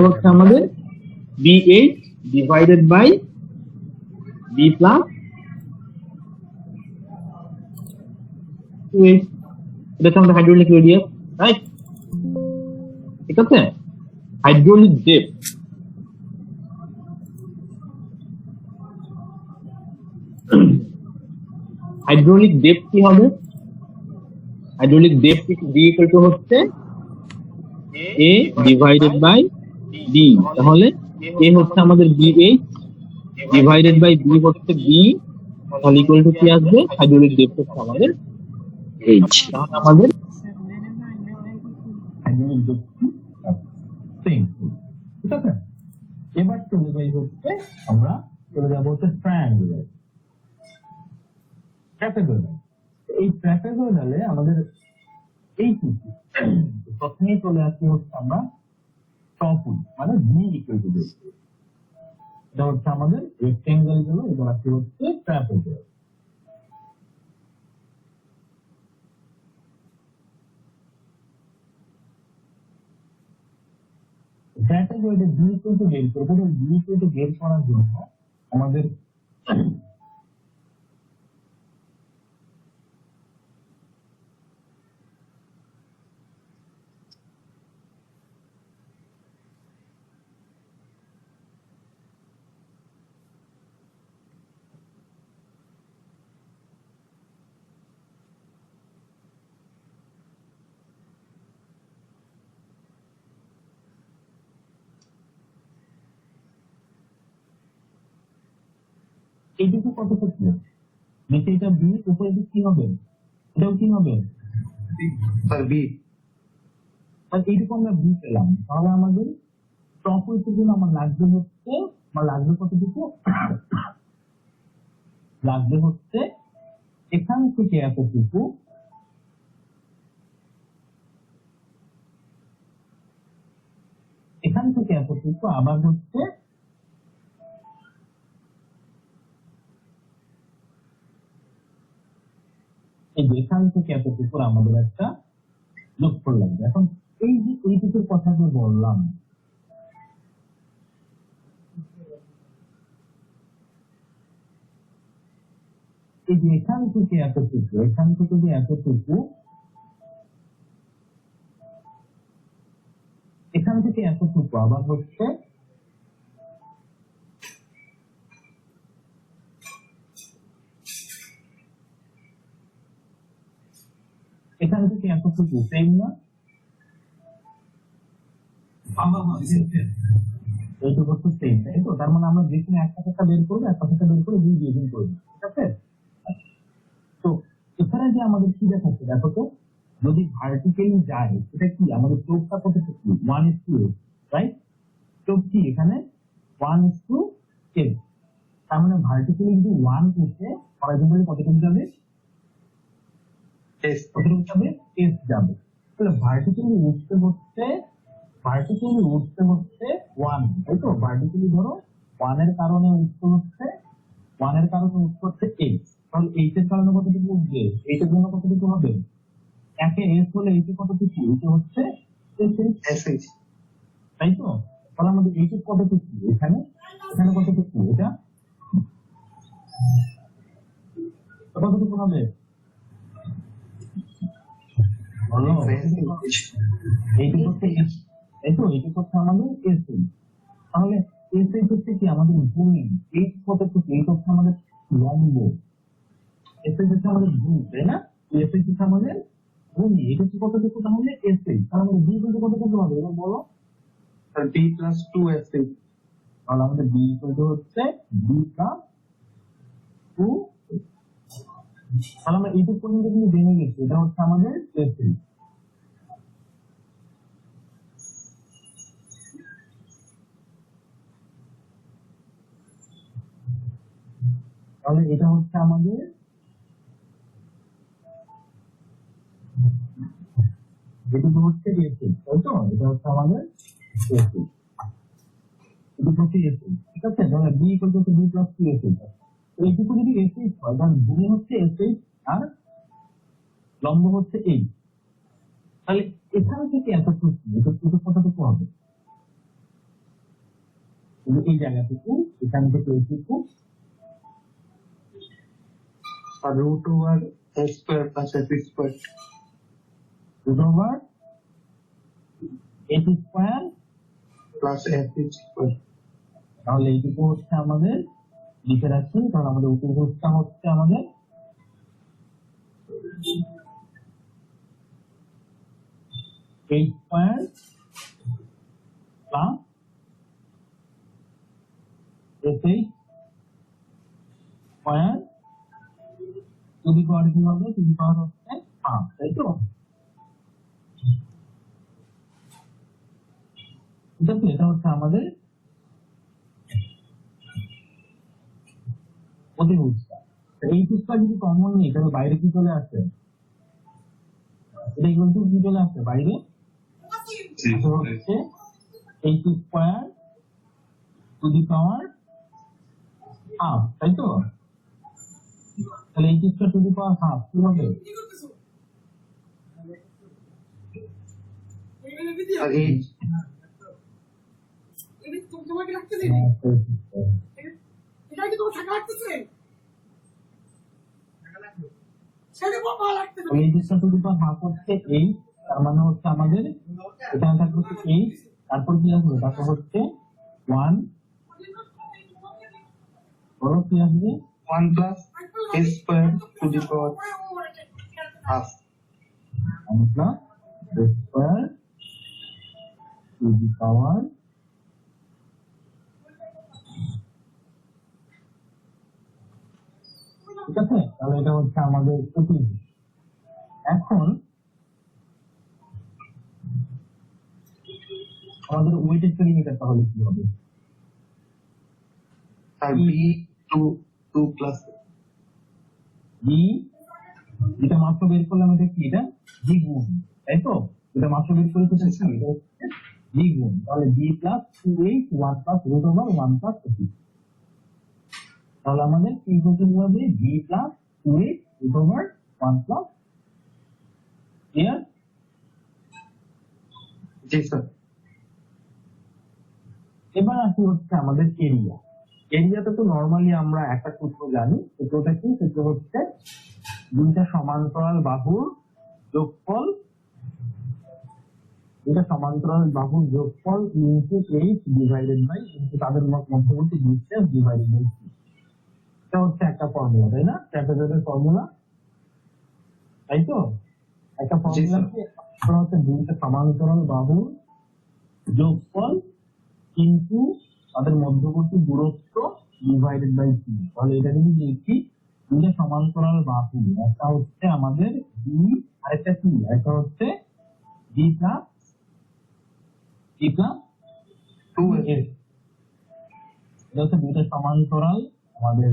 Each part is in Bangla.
হচ্ছে আমাদের B8 divided by B plus 2H। এটা হচ্ছে আমাদের হাইড্রোলিক রেডিয়াস, রাইট? ঠিক আছে, হাইড্রোলিক ডেপথ। হাইড্রোলিক ডেপথ কি হবে? Hydraulic depth B equal to হচ্ছে A ডিভাইডেড বাই B। তাহলে A হচ্ছে আমাদের B8 ডিভাইডেড বাই B হচ্ছে B, তাহলে ইকুয়াল টু কি আসবে? হাইড্রোলিক ডেপথ হচ্ছে আমাদের H। তাহলে আমাদের হাইড্রোলিক ডেপথ সেম। ঠিক আছে, এবার চলে যাই হচ্ছে আমরা চলে যাবো হচ্ছে ট্রায়াঙ্গুলার, ট্রাপিজয়েডাল। এই ট্রাপিজয়েডালে আমাদের এই প্রথমেই চলে আসি হচ্ছে আমরা টপ মানে B ইকুয়াল টু দিচ্ছি। এটা হচ্ছে আমাদের রেক্টেঙ্গেল গুলো, এবার আসি হচ্ছে ট্রাপিজয়েড। ট্রাপিজয়েডে B ইকুয়াল টু বের করবো। B ইকুয়াল টু বের করার জন্য আমাদের এইটুকু কতটুকু? নিচে এটা B, উপরে কি হবে? এটাও কি হবে? B। এইটুকু আমরা B পেলাম। তাহলে আমাদের টপ উইথের জন্য আমার লাগবে হচ্ছে, আমার লাগবে কতটুকু? লাগবে হচ্ছে এখান থেকে এতটুকু, এখান থেকে এতটুকু, আবার হচ্ছে এই যে এখান থেকে এতটুকু আমাদের একটা লক্ষ্য লাগবে। এখন এই যে এইটুকুর কথা যে বললাম, এই যে এখান থেকে এতটুকু, এখান থেকে যে এতটুকু, এখান থেকে এতটুকু, আবার হচ্ছে এখান থেকে এতটুকু, সেম না? এইটুকু হচ্ছে সেম, তাই তো? তার মানে আমরা যেখানে একটা কথা বের করবো, একটা কথা বের করে দুই দিয়ে গুণ করবো। ঠিক আছে, তো এখানে যে আমাদের কি দেখাচ্ছে দেখো তো, যদি ভার্টিক্যালি যায় সেটা কি আমাদের চোখটা কতটুকু? 1:8, রাইট? চোখ কি এখানে 1:8। তার মানে ভার্টিক্যালি যদি 1 উঠে হরাইজন্টালি কতটুকু যাবে? কতটুকু যাবে? S যাবে। তাহলে ভার্টিক্যালি উঠতে হচ্ছে 1, তাই তো? ভার্টিক্যালি ধরো 1 এর কারণে উঠতে হচ্ছে 8। তাহলে 8 এর কারণে কতটুকু উঠবে? 8 এর জন্য কতটুকু হবে? একে S হলে 8 এ কতটুকু? এটা হচ্ছে SH, তাই তো? তাহলে আমাদের 8 এর কতটুকু? এখানে কতটুকু? এটা কতটুকু হবে? বলো। এইটুকু হচ্ছে S, তাই তো? এইটুকু হচ্ছে আমাদের SH। তাহলে SH হচ্ছে কি আমাদের ভূমি। H কতটুকু? এইটা হচ্ছে আমাদের লম্ব। SH হচ্ছে আমাদের ভূমি, তাই না? SH হচ্ছে আমাদের ভূমি। এটা হচ্ছে কতটুকু? তাহলে SH। তাহলে আমাদের B কিন্তু কতটুকু হবে? এবার বলো। B plus 2SH। তাহলে আমাদের B হচ্ছে B প্লাস 2। তাহলে আমরা এইটুকু পর্যন্ত কিন্তু জেনে গেছি, এটা হচ্ছে আমাদের SH। তাহলে এটা হচ্ছে আমাদের যেটুকু হচ্ছে SH, তাই তো? এটা হচ্ছে আমাদের SH, এটুকু হচ্ছে SH। ঠিক আছে, তাহলে B equal to B plus 2SH। এইটুকু যদি SH হয়, তাহলে ভূমি হচ্ছে SH আর লম্ব হচ্ছে 8। তাহলে এখান থেকে এতটুকু, এটা কতটুকু হবে? এই জায়গাটুকু এখান থেকে এইটুকু আর root over S square plus S square root over S square plus S square. তাহলে এইটুকু হচ্ছে আমাদের লিখে রাখছি, কারণ আমাদের উপভোগটা হচ্ছে আমাদের eight square plus S eight square to the power কি হবে, টু দি পাওয়ার হচ্ছে হাফ, তাই তো? ঠিক আছে, এটা হচ্ছে আমাদের অতিভুজটা। এই টুকটা যদি কমন নেই তাহলে বাইরে কি চলে আসে, এটা কিন্তু কি চলে আসে বাইরে হচ্ছে eight square to the power half, তাই তো? তাহলে eight square to the power half কি হবে, আর এই হাফ হচ্ছে এইট, তার মানে হচ্ছে আমাদের এখানে থাকবে হচ্ছে এইট, তারপর কি আসবে, তারপর হচ্ছে ওয়ান, বলো কি আসবে, 1 plus S square to the power half. আমরা স্কোয়ার টু দি পাওয়ার ঠিক আছে, তাহলে এটা হচ্ছে আমাদের অতিভুজ। এখন আমাদের ওয়েটেড পেরিমিটার তাহলে কি হবে, আর বি 2 প্লাস বি, যেটা মাত্র বের করলাম এটা কি, এটা দ্বিগুণ, তাই তো? এটা মাত্র বের করে তো দ্বিগুণ, তাহলে B plus 2h 1 plus root over 1 plus 2, তাহলে আমাদের কি করতে হবে, B plus 2h root over 1 plus, clear? জি স্যার। এবার আসি হচ্ছে আমাদের এরিয়া। এরিয়াতে তো নরমালি আমরা একটা সূত্র জানি, সূত্রটা কি, সূত্র হচ্ছে দুইটা সমান্তরাল বাহুর যোগফল, দুইটা সমান্তরাল বাহুর যোগফল into H divided by into তাদের মধ্যবর্তী ডিসটেন্স ডিভাইডেড বাই সি। এটা হচ্ছে একটা ফর্মুলা, তাই না? ট্রাপিজয়েডের ফর্মুলা, তাই তো? একটা ফর্মুলা কি হচ্ছে দুইটা সমান্তরাল বাহুর যোগফল ইনটু তাদের মধ্যবর্তী দূরত্ব ডিভাইডেড বাই সি। তাহলে এটা যদি দেখি দুইটা সমান্তরাল বাহু, একটা হচ্ছে আমাদের বি, আরেকটা কি, একটা হচ্ছে বি প্লাস 2s, এটা হচ্ছে দুইটা সমান্তরাল আমাদের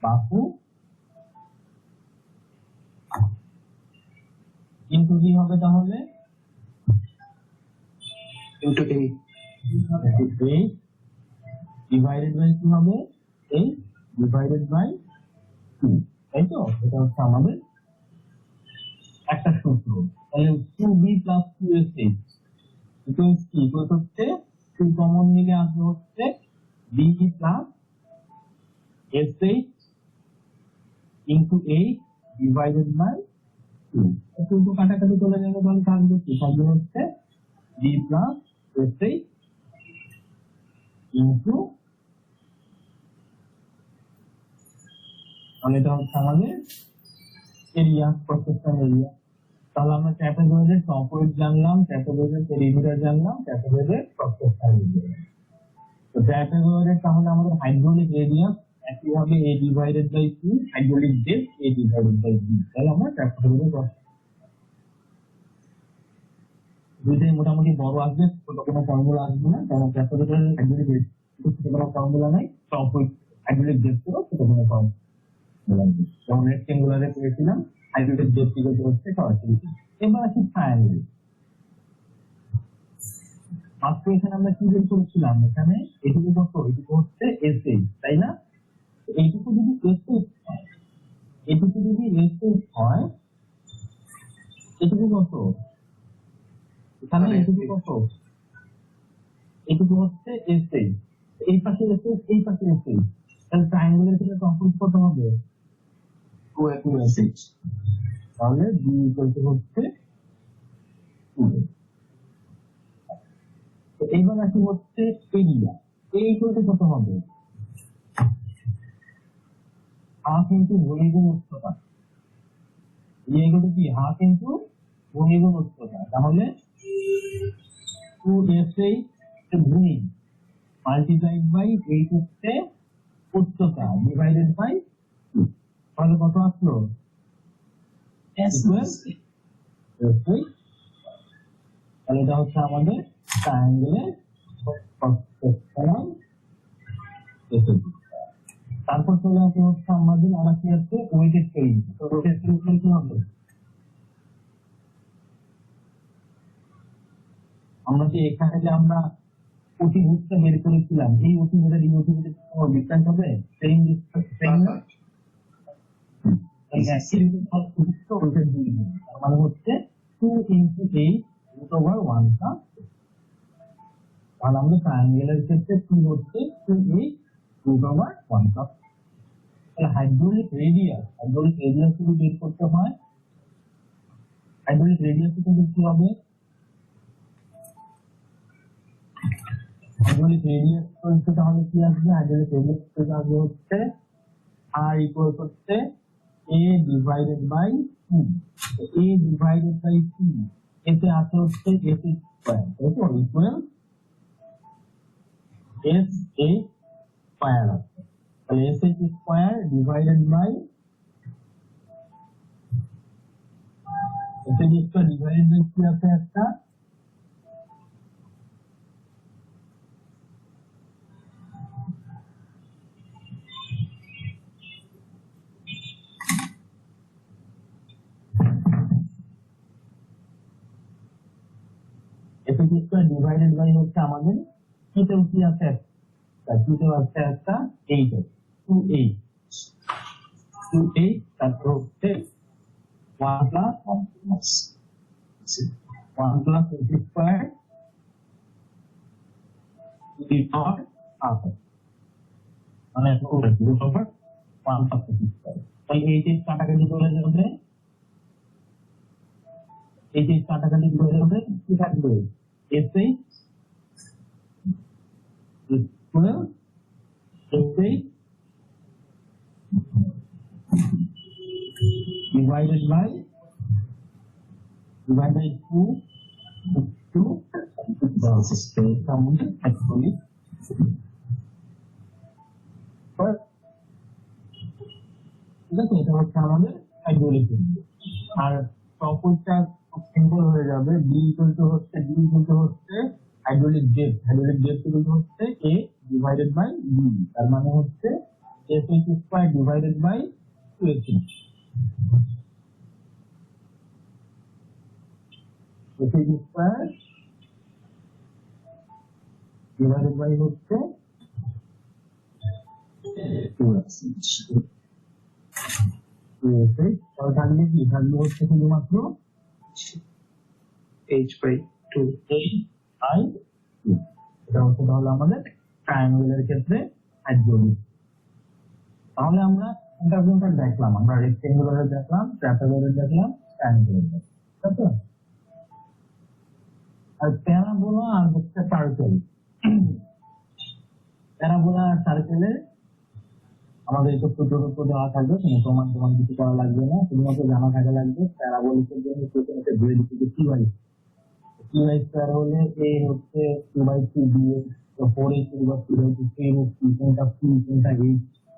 বাহু কিন্তু কি হবে তাহলে ইনটু 8 ডিভাইডেড বাই কি হবে, 8 ডিভাইডেড বাই 2, তাই তো? এটা হচ্ছে আমাদের একটা সূত্র। তাহলে 2b প্লাস 2sh ইকুয়ালস কি, ইকুয়ালস হচ্ছে 2 কমন নিলে আসবে হচ্ছে b plus sh into 8 divided by 2, কিন্তু কাটাকাটি চলে যাবে, তাহলে থাকবে কি, থাকবে হচ্ছে b প্লাস sh ইনটু, তাহলে এটা হচ্ছে আমাদের এরিয়া, প্রসেসর এরিয়া। তাহলে আমরা ট্রাপিজয়েডের টপয়েড জানলাম, ট্রাপিজয়েডের পেরিমিটার জানলাম, ট্রাপিজয়েডের প্রসেসর এরিয়া। তো ট্রাপিজয়েডের তাহলে আমাদের হাইড্রোলিক রেডিয়াস একই হবে a divided by c, hydraulic depth a divided by b। তাহলে আমরা ট্রাপিজয়েডের দুইটাই মোটামুটি বড় আসবে, ছোট কোনো ফর্মুলা আসবে না, কারণ ট্রাপিজয়েডের হাইড্রোলিক ছোট কোনো ফর্মুলা নাই, টপয়েড হাইড্রোলিক ডেপথেরও ছোট কোনো ফর্মুলা নেই। যেমন রেক্টেঙ্গুলারে পেয়েছিলাম হাইড্রোলিক ডেপথ ইকুয়াল হচ্ছে সরাসরি। এবার আসি ট্রায়াঙ্গেল। মাত্র এখানে আমরা কি বের করেছিলাম, এখানে এটুকু কত, এটুকু হচ্ছে এসএইচ, তাই না? এইটুকু যদি এসএইচ হয়, এটুকু যদি এসএইচ হয়, এটুকু কত, এখানে এটুকু কত, এটুকু হচ্ছে এসএইচ, এই পাশে এসে এই পাশে এসে তাহলে ট্রায়াঙ্গেলের ক্ষেত্রে কম্পোজ কত হবে? 2x6 তাহলে বি ইকুয়াল টু হচ্ছে 2। তো এইবার আসি হচ্ছে এরিয়া, এ ইকুয়াল টু কত হবে? হাফ ইন্টু ভূমি গুণ উচ্চতা। এ ইকুয়াল টু কি? হাফ ইন্টু ভূমি গুণ উচ্চতা। তাহলে 2s8 ভূমি মাল্টিপ্লাইড বাই 8 হচ্ছে উচ্চতা ডিভাইডেড বাই 2। তাহলে কত আসলো? s8। তাহলে এটা হচ্ছে আমাদের ট্রায়াঙ্গেলের প্রস্থের। তারপর চলে আসে হচ্ছে আমাদের আর কি আছে ওয়েটেড পেরিং। তো ওয়েটেড পেরিং কি হবে? আমরা যে এখানে যে আমরা অতিভুজটা বের করেছিলাম, এই অতিভুজের এই অতিভুজের ডিসটেন্স হবে পেরিং ডিসটেন্স। মানে হচ্ছে 2 into 8 root over 1 টা। তাহলে আমাদের ট্রায়াঙ্গেলের ক্ষেত্রে 2 হচ্ছে 2 root over 1 টা। তাহলে হাইড্রোলিক রেডিয়াস যদি বের করতে হয়, হাইড্রোলিক রেডিয়াস কিন্তু কি হবে? হাইড্রোলিক রেডিয়াস বলতে তাহলে কি আসবে? হাইড্রোলিক রেডিয়াস থেকে আসবে হচ্ছে r ইকুয়াল হচ্ছে a divided by 2। a divided by 2 এতে আছে হচ্ছে s স্কয়ার, তাই তো? ইকুয়াল s a স্কয়ার আছে। তাহলে s square divided by s square divided by কি আছে একটা s স্কয়ার ডিভাইডেড বাই হচ্ছে আমাদের কিতেও কি আছে? কিতেও আছে একটা 8 আছে, 2 8 তারপর হচ্ছে 1 plus 1 plus s square divide আছে, মানে root over 1 plus s square. তাহলে 8 কাটাকাটি করে যাবে, 8 কাটাকাটি করে যাবে, কি থাকবে? s8 equal s8 divided by 2 actually ঠিক আছে। এটা হচ্ছে আমাদের হাইড্রোলিক রেডিয়াস। আর টপিকটা খুব সিম্পল হয়ে যাবে। ডি ইকুয়াল টু হচ্ছে হাইড্রোলিক ডেপথ ইকুয়াল টু হচ্ছে a ডিভাইডেড বাই b। তার মানে হচ্ছে s square divided by 2s। s square divided by হচ্ছে 2s। তাহলে থাকবে কি? থাকবে হচ্ছে শুধুমাত্র h/2। এটা হচ্ছে তাহলে আমাদের ট্রায়াঙ্গেলের ক্ষেত্রে হাইড্রোলিক। তাহলে আমরা কোনটা দেখলাম? আমরা রেক্টেঙ্গুলার দেখলাম, ট্রাপিজয়েডাল দেখলাম, ট্রায়াঙ্গুলার দেখলাম, তাই তো? আর প্যারাবোলা আর হচ্ছে সার্কেল। প্যারাবোলা আর সার্কেলে আমাদের একটু ছোট দেওয়া থাকবে, কোনো প্রমাণ কিছু করা লাগবে না, শুধুমাত্র জানা থাকা লাগবে প্যারাবোলিকের জন্য প্রথমে বের থেকে কি বাই স্কয়ার হলে a হচ্ছে 2/3 দিয়ে 4a3 বা 2/3 কোনটা c কোনটা h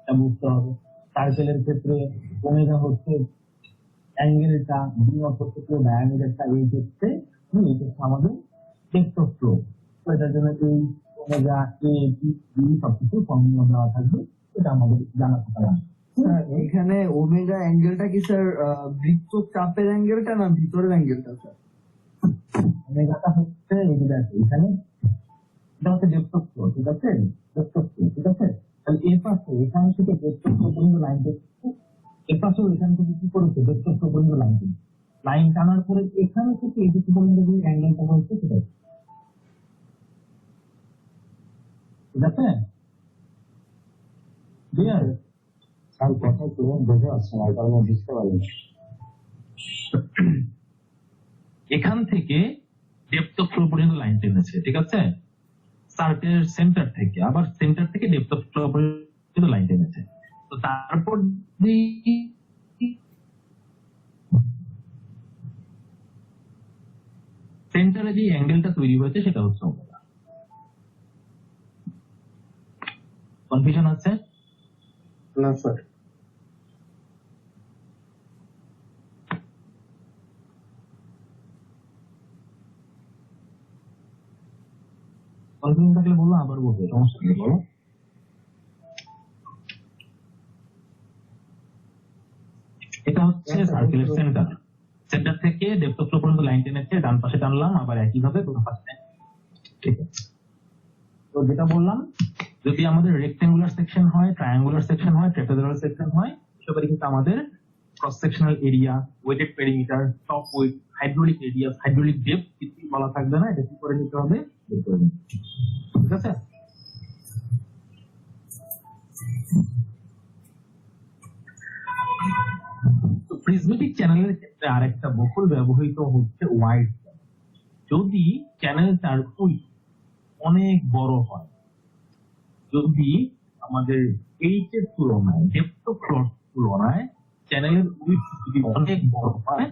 তা বুঝতে হবে। সার্কেলের ক্ষেত্রে ওমেগা হচ্ছে অ্যাঙ্গেলটা, b হচ্ছে পুরো ডায়ামিটারটা, h হচ্ছে আমাদের ডেপথ অফ ফ্লো। তো এটার জন্য এই ওমেগা a b সবকিছু ফর্মুলা দেওয়া থাকবে, এটা আমাদের জানা থাকা লাগবে। স্যার এখানে ওমেগা অ্যাঙ্গেলটা কি স্যার বৃত্ত চাপের অ্যাঙ্গেলটা না ভিতরের অ্যাঙ্গেলটা স্যার? ওমেগাটা হচ্ছে এখানে এটা হচ্ছে ডেপথ অফ ফ্লো, ঠিক আছে? ডেপথ অফ ফ্লো, ঠিক আছে? তাহলে এর পাশে এখান থেকে ডেপথ অফ ফ্লো পর্যন্ত লাইন দেখছে, এর পাশেও এখান থেকে কি করেছে? ডেপথ অফ ফ্লো পর্যন্ত লাইন টানার পরে এখান থেকে এইটুকু পর্যন্ত যে অ্যাঙ্গেলটা হচ্ছে সেটা ঠিক আছে? ক্লিয়ার? স্যার কথা শুনে বোঝা যাচ্ছে না, কারণ আমি বুঝতে পারি না। এখান থেকে ডেপথ অফ ফ্লো পর্যন্ত লাইন টেনেছে, ঠিক আছে? সার্কেলের সেন্টার থেকে, আবার সেন্টার থেকে ডেপথ অফ ফ্লো পর্যন্ত লাইন টেনেছে। তো তারপর সেন্টারে যে অ্যাঙ্গেলটা তৈরি হয়েছে সেটা হচ্ছে ওমেগা। কনফিউশন আছে? না স্যার। কনফিউশন থাকলে বলো, আবার বলবো, সমস্যা নেই, বলো। এটা হচ্ছে সার্কেলের সেন্টার। সেন্টার থেকে ডেপথ অফ ফ্লো পর্যন্ত লাইন টেনেছে, ডান পাশে টানলাম, আবার একইভাবে বাম পাশে। ঠিক আছে, তো যেটা বললাম, যদি আমাদের রেক্টেঙ্গুলার সেকশন হয়, ট্রায়াঙ্গুলার সেকশন হয়, ট্রাপিজয়েডাল সেকশন হয়, এসবের কিন্তু আমাদের cross sectional area, wetted perimeter, top width, hydraulic radius, hydraulic depth কিছু বলা থাকবে না, এটা কি করে নিতে হবে, বের করে নিতে হবে। ঠিক আছে? তো প্রিজমেটিক চ্যানেলের ক্ষেত্রে আরেকটা বহুল ব্যবহৃত হচ্ছে ওয়াইড। যদি চ্যানেলটার উইডথ অনেক বড় হয়, যদি আমাদের এইচ এর তুলনায়, ডেপথ অফ ফ্লোর তুলনায় চ্যানেলের উইডথ যদি অনেক বড় হয়,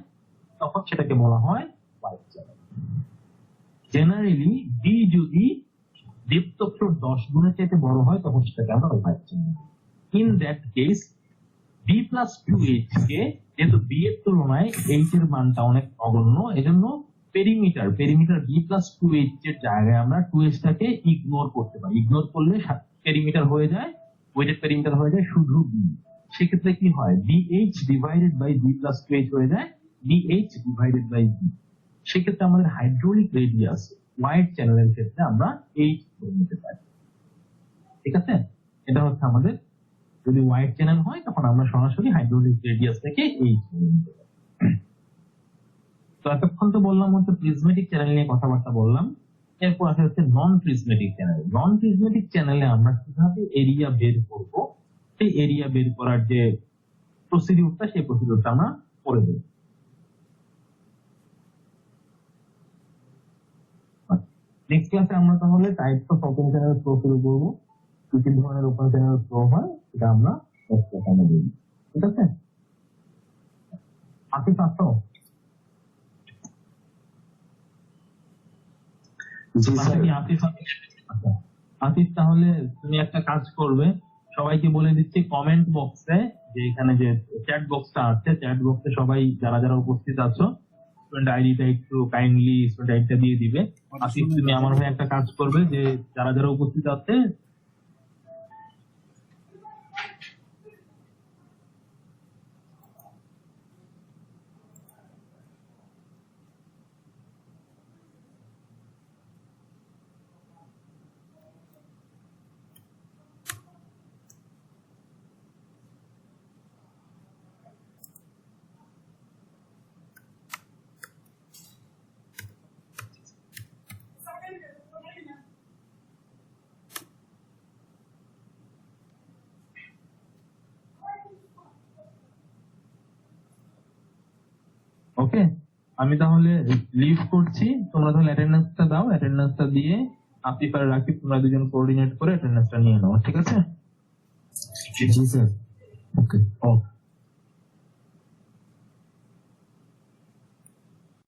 তখন সেটাকে বলা হয় ওয়াইড চ্যানেল। জেনারেলি ডি যদি ডেপথ অফ ফ্লোর 10 গুণের চাইতে বড় হয়, তখন সেটাকে আমরা wide channel. In that case B plus 2H কে, যেহেতু বি এর তুলনায় এইচ এর মানটা অনেক নগণ্য, এজন্য পেরিমিটার বি প্লাস 2H এর জায়গায় আমরা 2H টাকে ইগনোর করতে পারি। ইগনোর করলে পেরিমিটার হয়ে যায়, ওয়েটেড পেরিমিটার হয়ে যায় শুধু বি। সেক্ষেত্রে কি হয়, BH divided by B plus 2H হয়ে যায় BH ডিভাইডেড বাই বি। সেক্ষেত্রে আমাদের হাইড্রোলিক রেডিয়াস ওয়াইড চ্যানেলের ক্ষেত্রে আমরা H ধরে নিতে পারি। ঠিক আছে? এটা হচ্ছে আমাদের, যদি ওয়াইড চ্যানেল হয় তখন আমরা সরাসরি হাইড্রোলিক রেডিয়াস থেকে H ধরে নিতে পারি। তো এতক্ষণ তো বললাম হচ্ছে প্রিজমেটিক চ্যানেল নিয়ে কথাবার্তা বললাম। এরপর আসে হচ্ছে নন প্রিজমেটিক চ্যানেল। নন প্রিজমেটিক চ্যানেলে আমরা কিভাবে এরিয়া বের করব, সেই এরিয়া বের করার যে প্রসিডিউরটা, সেই প্রসিডিউরটা আমরা করে দেব। নেক্সট ক্লাসে আমরা তাহলে types of open channel flow শুরু করবো। কি কি ধরনের ওপেন চ্যানেল ফ্লো হয় সেটা আমরা নেক্সট ক্লাসে দেখব। ঠিক আছে? আসিফ আসো। আসিফ, তাহলে তুমি একটা কাজ করবে, সবাইকে বলে দিচ্ছি কমেন্ট বক্সে, যে এখানে যে চ্যাট বক্সটা আছে, চ্যাট বক্সে সবাই যারা যারা উপস্থিত আছো স্টুডেন্ট আইডিটা একটু কাইন্ডলি স্টুডেন্ট আইডিটা দিয়ে দিবে। আসিফ, তুমি আমার হয়ে একটা কাজ করবে, যে যারা যারা উপস্থিত আছে ওকে, আমি তাহলে লিভ করছি, তোমরা তাহলে অ্যাটেন্ডেন্সটা দাও, অ্যাটেন্ডেন্সটা দিয়ে আসিফ আর রাকিব তোমরা দুজন কোঅর্ডিনেট করে অ্যাটেন্ডেন্সটা নিয়ে নাও। ঠিক আছে? জি স্যার। ওকে।